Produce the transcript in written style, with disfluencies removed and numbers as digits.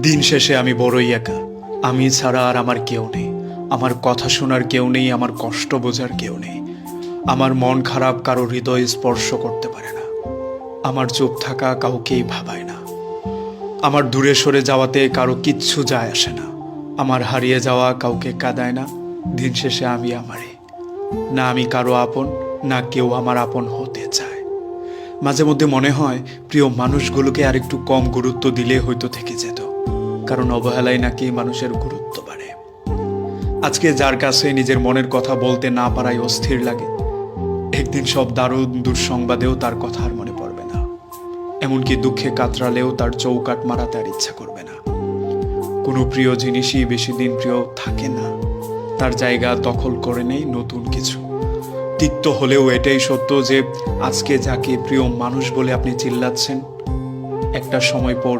দিন শেষে আমি বড়ই একা। আমি ছাড়া আর আমার কেউ নেই। আমার কথা শোনার কেউ নেই, আমার কষ্ট বোঝার কেউ নেই। আমার মন খারাপ কারো হৃদয় স্পর্শ করতে পারে না। আমার চুপ থাকা কাউকেই ভাবায় না। আমার দূরে সরে যাওয়াতে কারো কিচ্ছু যায় আসে না। আমার হারিয়ে যাওয়া কাউকে কাঁদায় না। দিন শেষে আমি আমারই। না আমি কারো আপন, না কেউ আমার আপন হতে চায়। মাঝে মধ্যে মনে হয় প্রিয় মানুষগুলোকে আর একটু কম গুরুত্ব দিলে হয়তো থেকে যেত, কারণ অবহেলায় নাকি মানুষের গুরুত্ব বাড়ে। আজকে যার কাছে নিজের মনের কথা বলতে না পারায় অস্থির লাগে, একদিন সব দারুণ দুঃসংবাদেও তার কথা আর মনে পড়বে না। এমনকি দুঃখে কাতরালেও তার চৌকাট মারাতে আর ইচ্ছা করবে না। কোনো প্রিয় জিনিসই বেশি দিন প্রিয় থাকে না, তার জায়গা দখল করে নেই নতুন কিছু। তিক্ত হলেও এটাই সত্য যে আজকে যাকে প্রিয় মানুষ বলে আপনি চিল্লাচ্ছেন, একটা সময় পর